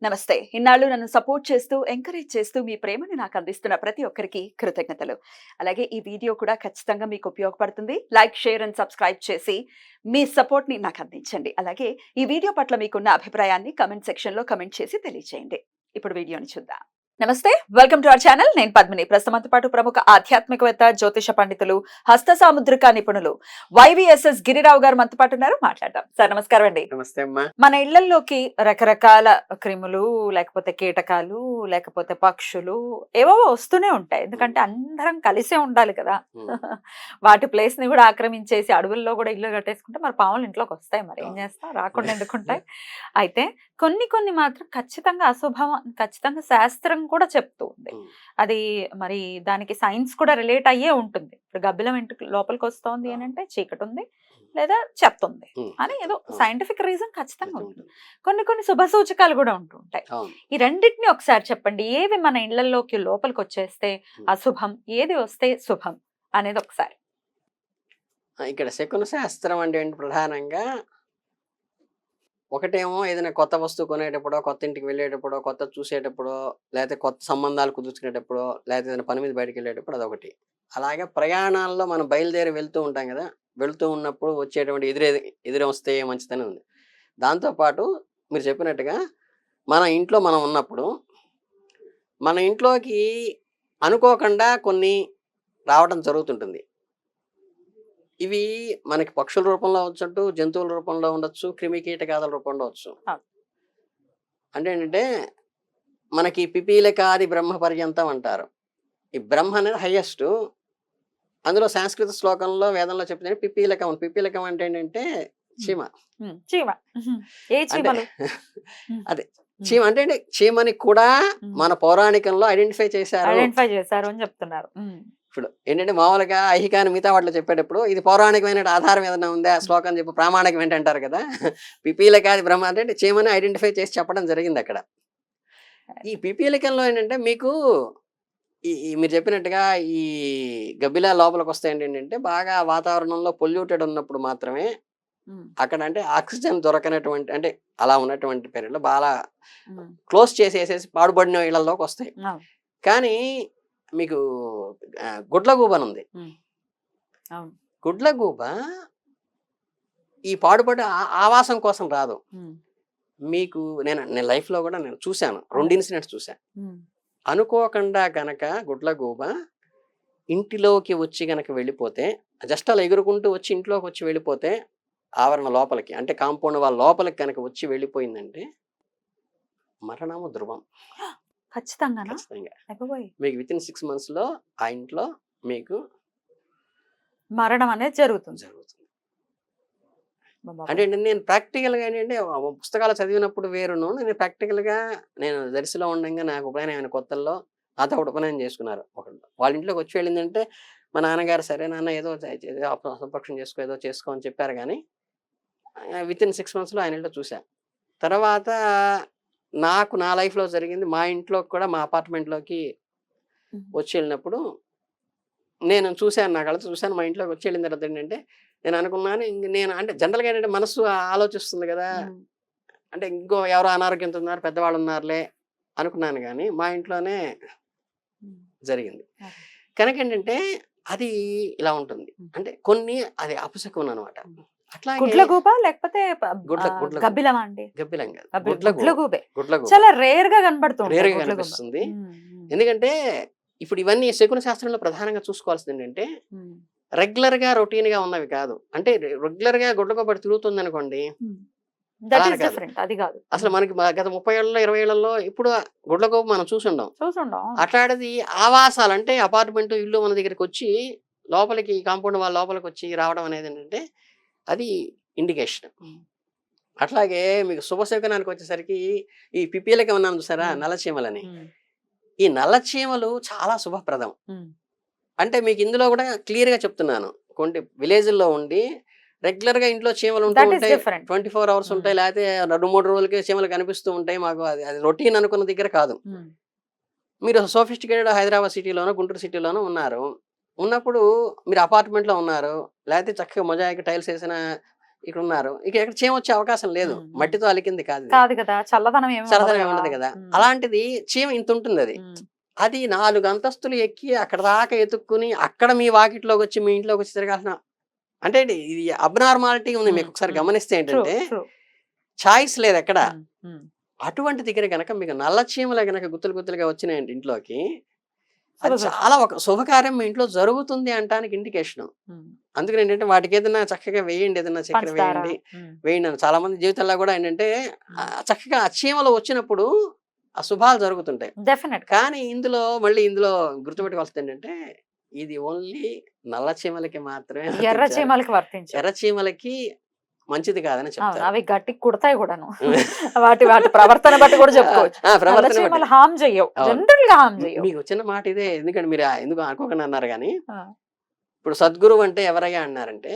నమస్తే. ఇన్నాళ్ళు నన్ను సపోర్ట్ చేస్తూ, ఎంకరేజ్ చేస్తూ మీ ప్రేమని నాకు అందిస్తున్న ప్రతి ఒక్కరికి కృతజ్ఞతలు. అలాగే ఈ వీడియో కూడా ఖచ్చితంగా మీకు ఉపయోగపడుతుంది. లైక్, షేర్ అండ్ సబ్స్క్రైబ్ చేసి మీ సపోర్ట్‌ని నాకు అందించండి. అలాగే ఈ వీడియో పట్ల మీకున్న అభిప్రాయాన్ని కామెంట్ సెక్షన్‌లో కామెంట్ చేసి తెలియజేయండి. ఇప్పుడు వీడియోని చూద్దాం. నమస్తే, వెల్కమ్ టు అవర్ ఛానల్. నేను పద్మిని. ప్రస్తుతంతో పాటు ప్రముఖ ఆధ్యాత్మికవేత్త, జ్యోతిష పండితులు, హస్త సాముద్రిక నిపుణులు వైవిఎస్ఎస్ గిరిరావు గారు మనతో పాటు ఉన్నారు. మాట్లాడదాం. సార్ నమస్కారం అండి. నమస్తే అమ్మా. మన ఇళ్లలోకి రకరకాల క్రిములు, లేకపోతే కీటకాలు, లేకపోతే పక్షులు ఏవో వస్తూనే ఉంటాయి. ఎందుకంటే అందరం కలిసే ఉండాలి కదా. వాటి ప్లేస్ ని కూడా ఆక్రమించేసి అడవుల్లో కూడా ఇల్లు కట్టేసుకుంటే మరి పాములు ఇంట్లోకి వస్తాయి. మరి ఏం చేస్తాం, రాకుండా ఎందుకుంటాయి. అయితే కొన్ని మాత్రం ఖచ్చితంగా అశుభం, ఖచ్చితంగా శాస్త్రం కూడా చెప్తూ ఉంది. అది మరి దానికి సైన్స్ కూడా రిలేట్ అయ్యే ఉంటుంది. ఇప్పుడు గబ్బిలం ఇంటికి లోపలికి వస్తోంది అని అంటే చీకటి ఉంది లేదా చెత్త ఉంది అని ఏదో సైంటిఫిక్ రీజన్ ఖచ్చితంగా ఉంటుంది. కొన్ని శుభ సూచకాలు కూడా ఉంటూ ఉంటాయి. ఈ రెండింటిని ఒకసారి చెప్పండి. ఏవి మన ఇళ్లలోకి లోపలికి వచ్చేస్తే అశుభం, ఏది వస్తే శుభం అనేది ఒకసారి. ఇక్కడ శకున శాస్త్రం అంటే ఏంటి? ప్రధానంగా ఒకటేమో ఏదైనా కొత్త వస్తువు కొనేటప్పుడో, కొత్త ఇంటికి వెళ్ళేటప్పుడో, కొత్త చూసేటప్పుడో, లేకపోతే కొత్త సంబంధాలు కుదుర్చుకునేటప్పుడో, లేకపోతే ఏదైనా పని మీద బయటకు వెళ్ళేటప్పుడు అదొకటి. అలాగే ప్రయాణాల్లో మనం బయలుదేరి వెళ్తూ ఉంటాం కదా. వెళ్తూ ఉన్నప్పుడు వచ్చేటువంటి ఎదురు వస్తే మంచిదని ఉంది. దాంతోపాటు మీరు చెప్పినట్టుగా మన ఇంట్లో మనం ఉన్నప్పుడు మన ఇంట్లోకి అనుకోకుండా కొన్ని రావడం జరుగుతుంటుంది. ఇవి మనకి పక్షుల రూపంలో ఉండొచ్చు, జంతువుల రూపంలో ఉండొచ్చు, క్రిమి కీటకాదుల రూపంలో ఉండొచ్చు. అంటే ఏంటంటే మనకి పిపీలకాది బ్రహ్మ పర్యంతం అంటారు. ఈ బ్రహ్మ అనేది హైయెస్ట్. అందులో సంస్కృత శ్లోకంలో వేదంలో చెప్తే పిపీలకం. పిపీలకం అంటే ఏంటంటే చీమ. అదే చీమ అంటే చీమని కూడా మన పౌరాణికంలో ఐడెంటిఫై చేశారు అని చెప్తున్నారు. ఇప్పుడు ఏంటంటే మామూలుగా ఐహికాన్ని మిగతా వాటిలో చెప్పేటప్పుడు ఇది పౌరాణికమైన ఆధారం ఏదైనా ఉందా శ్లోకం చెప్పి ప్రామాణికం ఏంటంటారు కదా. పిపీలకాది బ్రహ్మ అంటే చీమని ఐడెంటిఫై చేసి చెప్పడం జరిగింది అక్కడ. ఈ పిపీలికంలో ఏంటంటే మీకు ఈ మీరు చెప్పినట్టుగా ఈ గబ్బిలా లోపలికి వస్తాయి ఏంటంటే బాగా వాతావరణంలో పొల్యూటెడ్ ఉన్నప్పుడు మాత్రమే అక్కడ అంటే ఆక్సిజన్ దొరకనటువంటి అంటే అలా ఉన్నటువంటి పీరియడ్లో బాగా క్లోజ్ చేసేసేసి పాడుబడిన ఇళ్లలోకి వస్తాయి. కానీ మీకు గుడ్లగూబ అని ఉంది. గుడ్లగూబ ఈ పాడుబడి ఆవాసం కోసం రాదు. మీకు నేను లైఫ్లో కూడా నేను చూశాను, 2 ఇన్సిడెంట్స్ చూశాను. అనుకోకుండా గనక గుడ్లగూబ ఇంటిలోకి వచ్చి గనక వెళ్ళిపోతే, జస్ట్ అలా ఎగురుకుంటూ వచ్చి ఇంట్లోకి వచ్చి వెళ్ళిపోతే, ఆవరణ లోపలికి అంటే కాంపౌండ్ వాళ్ళ లోపలికి కనుక వచ్చి వెళ్ళిపోయిందంటే మరణము ధ్రువం. ఖచ్చితంగా మీకు వితిన్ 6 months లో ఆ ఇంట్లో మీకు మరణం అనేది జరుగుతుంది. అంటే నేను ప్రాక్టికల్గా ఏంటంటే పుస్తకాలు చదివినప్పుడు వేరును, నేను ప్రాక్టికల్గా నేను దర్శిలో ఉండగా నాకు ఉపనయనం కొత్తల్లో నాతో ఒకటి ఉపనయనం చేసుకున్నారు. ఒకళ్ళు వాళ్ళ ఇంట్లోకి వచ్చి వెళ్ళిందంటే మా నాన్నగారు సరే నాన్న ఏదో సంపక్షం చేసుకో ఏదో చేసుకో అని చెప్పారు. కానీ వితిన్ 6 months ఆయన ఇంట్లో చూశాను. తర్వాత నాకు నా లైఫ్లో జరిగింది మా ఇంట్లో కూడా మా అపార్ట్మెంట్లోకి వచ్చి వెళ్ళినప్పుడు నేను చూశాను, నా కళ్ళతో చూశాను. మా ఇంట్లోకి వచ్చి వెళ్ళిన తర్వాత ఏంటంటే నేను అనుకున్నాను, నేను అంటే జనరల్గా ఏంటంటే మనసు ఆలోచిస్తుంది కదా, అంటే ఇంకో ఎవరో అనారోగ్యంతో ఉన్నారు పెద్దవాళ్ళు ఉన్నారులే అనుకున్నాను. కానీ మా ఇంట్లోనే జరిగింది కనుక ఏంటంటే అది ఇలా ఉంటుంది. అంటే కొన్ని అది అపశకునం అనమాట. గుడ్లగూబ లేకపోతే గబ్బిలమా అండి? గబ్బిలం కాదు, గుడ్లగూబే. చాలా రేర్ గా కనిపిస్తుంది. ఎందుకంటే ఇప్పుడు ఇవన్నీ శకున శాస్త్రంలో ప్రధానంగా చూసుకోవాల్సింది ఏంటంటే రెగ్యులర్ గా రొటీన్ గా ఉన్నవి కాదు. అంటే రెగ్యులర్ గా గుడ్లగూబ తిరుగుతుంది అనుకోండి, అసలు మనకి గత 30 ఏళ్ళలో 20 ఏళ్లలో ఇప్పుడు గుడ్లగూబ మనం చూసుండం. అట్లాంటిది ఆవాసాలు అంటే అపార్ట్మెంట్ ఇల్లు మన దగ్గరికి వచ్చి లోపలికి కాంపౌండ్ వాళ్ళ లోపలికి వచ్చి రావడం అనేది ఏంటంటే అది ఇండికేషన్. అట్లాగే మీకు శుభశకునానికి వచ్చేసరికి ఈ పిపీలకి ఉన్నాను చూసారా, నల్లచీమలని. ఈ నల్లచీమలు చాలా శుభప్రదం. అంటే మీకు ఇందులో కూడా క్లియర్ గా చెప్తున్నాను. కొన్ని విలేజ్ల్లో ఉండి రెగ్యులర్ గా ఇంట్లో చీమలు ఉంటాయి, 24 hours ఉంటాయి, లేకపోతే 2-3 రోజులకి చీమలు కనిపిస్తూ ఉంటాయి. మాకు అది రొటీన్ అనుకున్న దగ్గర కాదు. మీరు సోఫిస్టికేటెడ్ హైదరాబాద్ సిటీలోనో గుంటూరు సిటీలోనో ఉన్నప్పుడు మీరు అపార్ట్మెంట్లో ఉన్నారు, లేకపోతే చక్కగా మొజాయిక్ టైల్స్ వేసిన ఇక్కడ ఉన్నారు, ఇక ఎక్కడ చీమ వచ్చే అవకాశం లేదు, మట్టితో అలికింది కాదు ఇది. కాదు కదా, చల్లదనం ఏమి చల్లదనం ఉండదు కదా. అలాంటిది చీమ ఇంత ఉంటుంది, అది 4 అంతస్తులు ఎక్కి అక్కడ దాకా ఎత్తుక్కుని అక్కడ మీ వాకిట్లోకి వచ్చి మీ ఇంట్లోకి వచ్చి తిరగాల్సిన, అంటే ఇది అబ్నార్మాలిటీ ఉంది. మీకు ఒకసారి గమనిస్తే ఏంటంటే చాయిస్ లేదు ఎక్కడ. అటువంటి దగ్గర గనక మీకు నల్ల చీమలు గనక గుత్తులు గుత్తులుగా వచ్చినాయండి ఇంట్లోకి, అది చాలా ఒక శుభకార్యం మీ ఇంట్లో జరుగుతుంది అంటానికి ఇండికేషన్. అందుకని ఏంటంటే వాటికి ఏదైనా చక్కగా వేయండి, ఏదైనా చక్కెర వేయండి వేయండి అని. చాలా మంది జీవితంలో కూడా ఏంటంటే చక్కగా ఆ చీమలు వచ్చినప్పుడు ఆ శుభాలు జరుగుతుంటాయి. కానీ ఇందులో గుర్తుపెట్టుకోవాల్సింది ఏంటంటే ఇది ఓన్లీ నల్ల చీమలకి మాత్రమే, ఎర్ర చీమలకి వర్తించారు. ఎర్ర చీమలకి మంచిది కాదని చెప్తారు. అవి గట్టి కుడతాయి కూడాను. వాటి ప్రవర్తన బట్టి కూడా చెప్పుకోవచ్చు. హామ్ చేయవు, జనరల్ గా హామ్ చేయవు. మీకు చిన్న మాట ఇదే, ఎందుకంటే మీరు ఎందుకు అనుకోకుండా అన్నారు కానీ, ఇప్పుడు సద్గురు అంటే ఎవరయ్యా అన్నారంటే,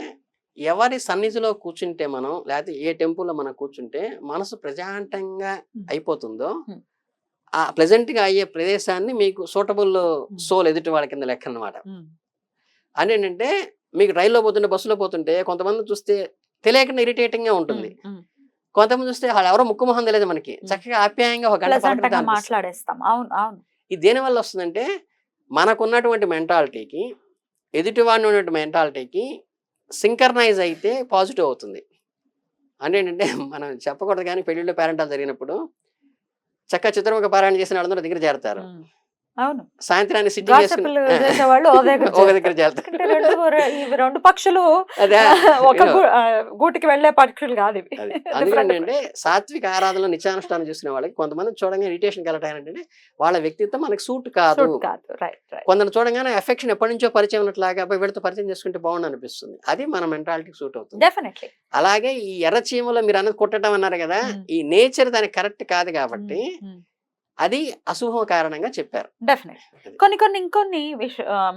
ఎవరి సన్నిధిలో కూర్చుంటే మనం, లేకపోతే ఏ టెంపుల్లో మనం కూర్చుంటే మనసు ప్రశాంతంగా అయిపోతుందో ఆ ప్లెజెంట్ గా అయ్యే ప్రదేశాన్ని మీకు సూటబుల్ సోల్ ఎదుటి వాళ్ళ కింద లెక్క అన్నమాట. అని ఏంటంటే మీకు రైల్లో పోతుంటే, బస్సులో పోతుంటే కొంతమంది చూస్తే తెలియకుండా ఇరిటేటింగ్ గా ఉంటుంది, కొంతమంది చూస్తే వాళ్ళు ఎవరో ముక్కు మొహం తెలియదు మనకి, చక్కగా ఆప్యాయంగా ఒక గంట మాట్లాడేస్తాం. ఇది దేని వల్ల వస్తుందంటే మనకున్నటువంటి మెంటాలిటీకి ఎదుటివాడిని ఉన్నటువంటి మెంటాలిటీకి సింకర్నైజ్ అయితే పాజిటివ్ అవుతుంది. అంటే ఏంటంటే మనం చెప్పకూడదు కానీ పెళ్లిళ్ళు పేరెంటాలు జరిగినప్పుడు చక్కగా చిత్రముఖ పారాయణ చేసిన వాళ్ళందరూ దగ్గర చేరతారు. అవును, సాయంత్రాన్ని సిట్టింగ్ చేసేవాళ్ళు ఒక దగ్గర చేరతారు. రెండు పక్షులు ఒక గూటికి వెళ్లే పక్షులు కాదు ఇవి. అందుకంటే సాత్విక ఆరాధనలో నిత్యానుష్ఠానం చూసిన వాళ్ళకి కొంతమంది చూడగానే ఇరిటేషన్ కలగటానంటే వాళ్ళ వ్యక్తిత్వం మనకి సూట్ కాదు. కొందరు చూడగానే ఎఫెక్షన్ ఎప్పటి నుంచో పరిచయం ఉన్నట్లాగా వీళ్ళతో పరిచయం చేసుకుంటే బాగుండు అనిపిస్తుంది. అది మన మెంటాలిటీకి సూట్ అవుతుంది. అలాగే ఈ ఎర్ర చీమలో మీరు అన్నది కొట్టడం అన్నారు కదా, ఈ నేచర్ దానికి కరెక్ట్ కాదు కాబట్టి అది అశుభం కారణంగా చెప్పారు. కొన్ని ఇంకొన్ని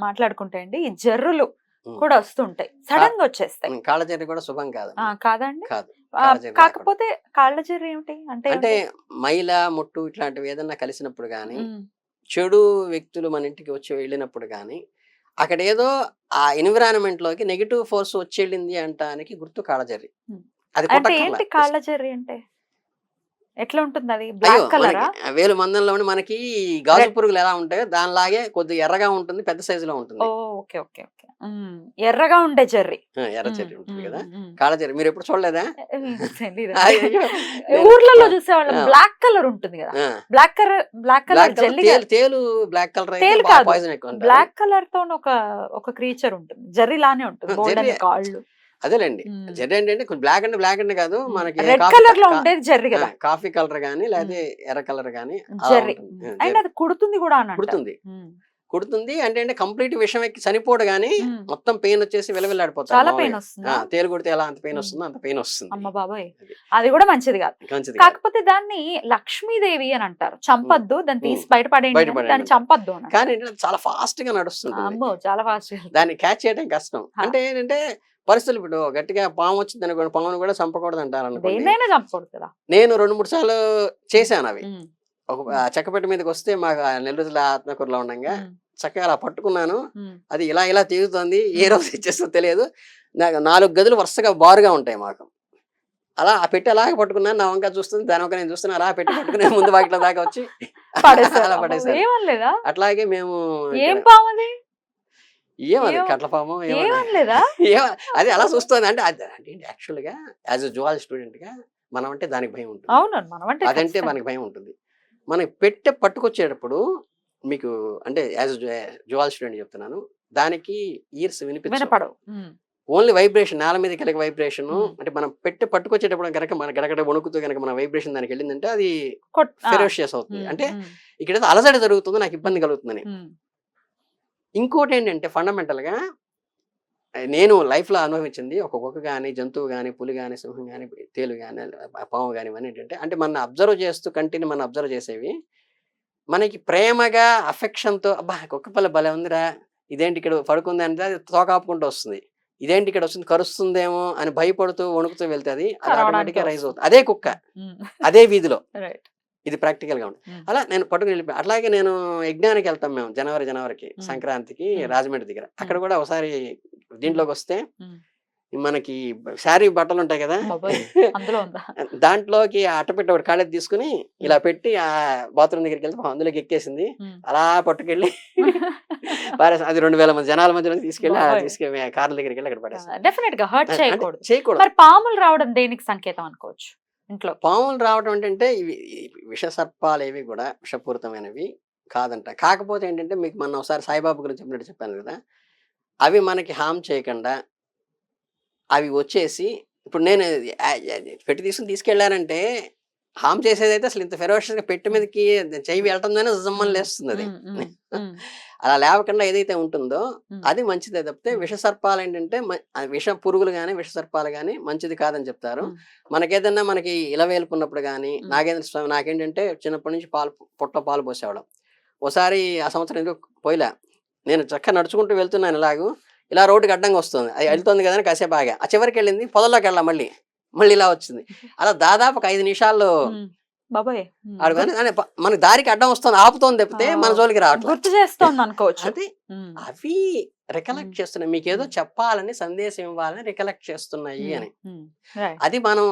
మాట్లాడుకుంటే అండి, ఈ జర్రులు కూడా వస్తుంటాయి, సడన్ గా వచ్చేస్తాయి. కాళ్ళ జర్రి కూడా శుభం కాదు కాదండి. కాకపోతే కాళ్ళ జర్రి ఏమిటి అంటే మైల ముట్టు ఇట్లాంటివి ఏదన్నా కలిసినప్పుడు గానీ, చెడు వ్యక్తులు మన ఇంటికి వచ్చి వెళ్ళినప్పుడు గానీ, అక్కడ ఏదో ఆ ఎన్విరాన్మెంట్ లోకి నెగిటివ్ ఫోర్స్ వచ్చి వెళ్ళింది అంటానికి గుర్తు కాళ్ళ జర్రి. అది ఏంటి కాళ్ళ జర్రి అంటే? ఎట్లా ఉంటుంది అది? బ్లాక్ కలర్ వేలు మందంలో మనకి గాజు పురుగులు ఎలా ఉంటాయో దానిలాగే కొద్దిగా ఎర్రగా ఉంటుంది, పెద్ద సైజులో ఉంటుంది. Okay okay okay. ఎర్రగా ఉండే జర్రి, ఎర్ర జర్రి ఉంటుంది కదా, కాళ్ళ జర్రి. మీరు ఎప్పుడు చూడలేదా? ఊర్లలో చూసేవాళ్ళం. బ్లాక్ కలర్ ఉంటుంది కదా, బ్లాక్ కలర్ జెల్లీ, తేలు బ్లాక్ కలర్, బ్లాక్ కలర్ తో ఒక క్రీచర్ ఉంటుంది, జర్రి లానే ఉంటుంది, కాళ్ళు. అదేలేండి, జర్రి ఏంటంటే బ్లాక్ అంటే కాదు, మనకి రెడ్ కలర్ లో ఉండేది జర్రి కదా, కాఫీ కలర్ గానీ లేకపోతే ఎర్ర కలర్ గానీ జర్రి. అండ్ అది కుడుతుంది కూడా, కుడుతుంది అంటే కంప్లీట్ విషం ఎక్కి చనిపోడు గానీ మొత్తం పెయిన్ వచ్చేసి విలవిల్లాడిపోతుంది. చాలా పెయిన్ వస్తుంది. తేలు కొడితే ఎలా అంత పెయిన్ వస్తుందో అంత పెయిన్ వస్తుంది. అమ్మ బాబాయ్, అది కూడా మంచిది కాదు. కాకపోతే దాన్ని లక్ష్మీదేవి అని అంటారు. చంపద్దు, దాన్ని తీసి బయటపడేయండి, దాన్ని చంపద్దు. కానీ చాలా ఫాస్ట్ గా నడుస్తుంది. అమ్మో, చాలా ఫాస్ట్. దాన్ని క్యాచ్ చేయడం కష్టం. అంటే ఏంటంటే పరిస్థితులు, ఇప్పుడు గట్టిగా పాము వచ్చింది అనుకోండి, పామును కూడా చంపకూడదు అంటారు అనుకోండి. నేను 2-3 సార్లు చేశాను అవి. ఒక చెక్కపెట్ట మీదకి వస్తే మాకు నెల్లూరులో ఆత్మకూరులో ఉండగా చక్కగా అలా పట్టుకున్నాను, అది ఇలా తీగుతుంది, ఏ రోజు ఇచ్చేస్తో తెలియదు. నాకు 4 గదులు వరుసగా బారుగా ఉంటాయి మాకు. అలా ఆ పెట్టి అలాగే పట్టుకున్నాను, నా వంక చూస్తుంది, దాని వంక నేను చూస్తున్నా, అలా పెట్టి పట్టుకునే ముందు వాటిలో దాకా వచ్చి అలా పడేసాను. అట్లాగే మేము ఏమది కట్లపాము అది అలా చూస్తుంది. అంటే యాక్చువల్ గా యాజ్ ఎ జువాలజీ స్టూడెంట్ గా మనం అంటే దానికి భయం ఉంటుంది. అదంటే మనకి భయం ఉంటుంది. మనం పెట్టె పట్టుకొచ్చేటప్పుడు మీకు అంటే యాజ్ జువాలజీ స్టూడెంట్ చెప్తున్నాను, దానికి ఇయర్స్ వినిపించవు, ఓన్లీ వైబ్రేషన్, నేల మీద కలిగే వైబ్రేషన్. అంటే మనం పెట్టె పట్టుకొచ్చేటప్పుడు కనుక మన గడగడ వణుకుతూ కనుక మన వైబ్రేషన్ దానికి వెళ్ళిందంటే అది ఫెరోషియస్ అవుతుంది. అంటే ఇక్కడ అలజడి జరుగుతుందో నాకు ఇబ్బంది కలుగుతుందని. ఇంకోటి ఏంటంటే ఫండమెంటల్ గా నేను లైఫ్ లో అనుభవించింది, ఒక కుక్క కానీ, జంతువు కానీ, పులి కానీ, సింహం కానీ, తేలు కానీ, పాము కానీ, ఇవన్నీ ఏంటంటే అంటే మన అబ్జర్వ్ చేస్తూ కంటిన్యూ మనం అబ్జర్వ్ చేసేవి మనకి ప్రేమగా అఫెక్షన్తో, అబ్బా కుక్క పిల్ల భలే ఉందిరా, ఇదేంటి ఇక్కడ పడుకుంది అంటే అది తోకాపుకుంటూ వస్తుంది, ఇదేంటి ఇక్కడ వస్తుంది కరుస్తుందేమో అని భయపడుతూ వణుకుతూ వెళ్తే అది ఆటోమేటిక్ గా రైజ్ అవుతుంది. అదే కుక్క అదే వీధిలో, ఇది ప్రాక్టికల్ గా ఉంటుంది. అలా నేను పట్టుకుని వెళ్ళిపోయి. అట్లాగే నేను యజ్ఞానికి వెళ్తాం మేము జనవరికి సంక్రాంతికి రాజమండ్రి దగ్గర. అక్కడ కూడా ఒకసారి దీంట్లోకి వస్తే మనకి శారీ బట్టలు ఉంటాయి కదా, బాబోయ్ అందులో ఉందా దాంట్లోకి ఆ అట్టపెట్టి ఒకటి కాళ్ళకి తీసుకుని ఇలా పెట్టి ఆ బాత్రూమ్ దగ్గరికి వెళ్తే అందులోకి ఎక్కేసింది. అలా పట్టుకెళ్ళి పారేసి అది 2000 మంది జనాల మధ్యలో తీసుకెళ్ళి బాబోయ్. తీసుకెళ్ళి కార్ల దగ్గరికి వెళ్ళి అక్కడ పడేసింది. డెఫినెట్ గా హర్ట్ అంటే చేయకూడదు. చేయకూడదు. మరి పాములు రావడం దేనికి సంకేతం అనుకోవచ్చు ఇంట్లో? పాములు రావడం అంటే ఇవి ఈ విష సర్పాలు ఏవి కూడా విషపూరితమైనవి కాదంట. కాకపోతే ఏంటంటే మీకు మొన్న ఒకసారి సాయిబాబా గురించి చెప్పినట్టు చెప్పాను కదా, అవి మనకి హామ్ చేయకుండా అవి వచ్చేసి ఇప్పుడు నేను పెట్టి తీసుకుని తీసుకెళ్ళానంటే హామ్ చేసేదైతే అసలు ఇంత ఫెరోషియస్ గా పెట్టి మీదకి చెయ్యి వెళ్ళటంతోనే జమ్మని లేస్తుంది అది. అలా లేవకుండా ఏదైతే ఉంటుందో అది మంచిదే తప్పితే విష సర్పాలు ఏంటంటే విష పురుగులు గానీ విష సర్పాలు గానీ మంచిది కాదని చెప్తారు. మనకేదన్నా మనకి ఇలవేలుకున్నప్పుడు గానీ నాగేంద్ర స్వామి నాకేంటంటే చిన్నప్పటి నుంచి పుట్ట పాలు పోసేవాడు. ఒకసారి ఆ సంవత్సరం ఎందుకు పోయిలా, నేను చక్కగా నడుచుకుంటూ వెళ్తున్నాను ఇలాగూ, ఇలా రోడ్డుకి అడ్డంగా వస్తుంది, అది వెళ్తుంది కదా అని కాసేపు ఆగా, ఆ చివరికి వెళ్ళింది పొదల్లోకి వెళ్ళా, మళ్ళీ ఇలా వచ్చింది. అలా దాదాపు ఒక 5 నిమిషాల్లో బాబాయ్ మనకి దారికి అడ్డం వస్తుంది, ఆపుతోంది తప్పితే మన జోలికి రావట్లేదు. గుర్తు చేస్తోంది అనుకోవచ్చు. అది అవి రికలెక్ట్ చేస్తున్నాయి, మీకు ఏదో చెప్పాలని సందేశం ఇవ్వాలని రికలెక్ట్ చేస్తున్నాయి అని. అది మనం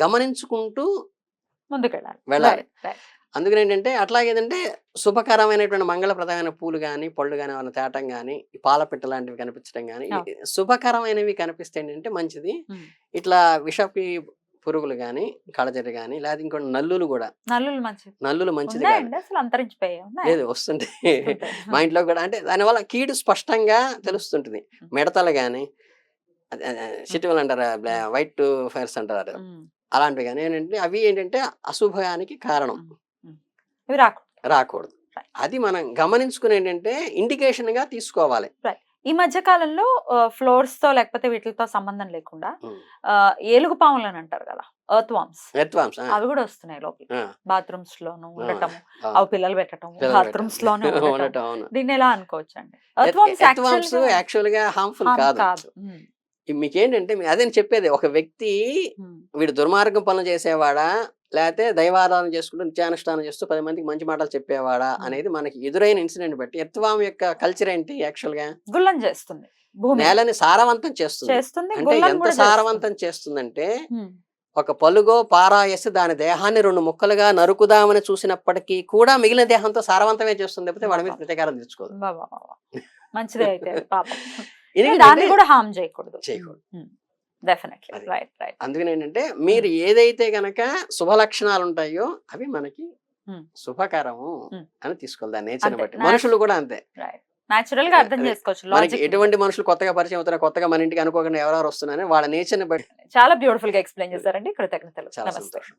గమనించుకుంటూ వెళ్ళాలి. అందుకని ఏంటంటే అట్లాగేదంటే శుభకరమైనటువంటి మంగళప్రదమైన పూలు కానీ పళ్ళు కానీ ఏమైనా తేటం కానీ పాలపిట్ట లాంటివి కనిపించడం కానీ శుభకరమైనవి కనిపిస్తే ఏంటంటే మంచిది. ఇట్లా విషపి పురుగులు గాని కళజరి గాని లేదా ఇంకోటి నల్లులు కూడా, నల్లులు మంచిది లేదు వస్తుంటే మా ఇంట్లో కూడా, అంటే దానివల్ల కీడు స్పష్టంగా తెలుస్తుంటుంది. మిడతలు గాని చిట్టువలు అంటారు, వైట్ ఫైర్స్ అంటారు, అలాంటివి కానీ ఏంటంటే అవి ఏంటంటే అశుభానికి కారణం, రాకూడదు. అది మనం గమనించుకుని ఏంటంటే ఇండికేషన్ గా తీసుకోవాలి. ఈ మధ్య కాలంలో ఫ్లోర్స్ తో లేకపోతే వీటితో సంబంధం లేకుండా ఏలుగు పాములు అని అంటారు కదా, ఎర్త్ వామ్స్, అవి కూడా వస్తున్నాయి లోపల బాత్రూమ్స్ లోను ఉండటం, అవి పిల్లలు పెట్టడం బాత్రూమ్స్ లోనే ఉండటం. దీన్ని ఎలా అనుకోవచ్చు అండి? ఎర్త్ వామ్స్ యాక్చువల్ గా హార్మ్ఫుల్ కాదు. మీకేంటంటే అదే చెప్పేది, ఒక వ్యక్తి వీడు దుర్మార్గం పనులు చేసేవాడా లేకపోతే దైవారాధన చేసుకుంటూ నిత్యానుష్ఠానం చేస్తూ 10 మందికి మంచి మాటలు చెప్పేవాడా అనేది మనకి ఎదురైన ఇన్సిడెంట్ బట్టి ఎర్త్వామ్ యొక్క కల్చర్ ఏంటి, యాక్చువల్ గా గుల్లం చేస్తుంది, నేలని సారవంతం చేస్తుంది. అంటే ఎంత సారవంతం చేస్తుందంటే ఒక పలుగో పారాయసి దాని దేహాన్ని 2 ముక్కలుగా నరుకుదామని చూసినప్పటికీ కూడా మిగిలిన దేహంతో సారవంతమే చేస్తుంది తప్పితే వాడి మీద ప్రతీకారం తెచ్చుకోదు. మంచిదే అయితే పాపం. దాన్ని కూడా హార్మ్ చేయకూడదు. అందుకని ఏంటంటే మీరు ఏదైతే గనక శుభ లక్షణాలు ఉంటాయో అవి మనకి శుభకరము అని తీసుకోవాలి. దాని నేచర్ బట్టి మనుషులు కూడా అంతే, నేచురల్ గా అర్థం చేసుకోవచ్చు. మనకి ఎటువంటి మనుషులు కొత్తగా పరిచయం అవుతారో, కొత్తగా మన ఇంటికి అనుకోకుండా ఎవరెవరు వస్తున్నారని వాళ్ళ నేచర్ ని బట్టి. చాలా బ్యూటిఫుల్ గా ఎక్స్ప్లెయిన్ చేశారండి, కృతజ్ఞతలు. చాలా సంతోషం.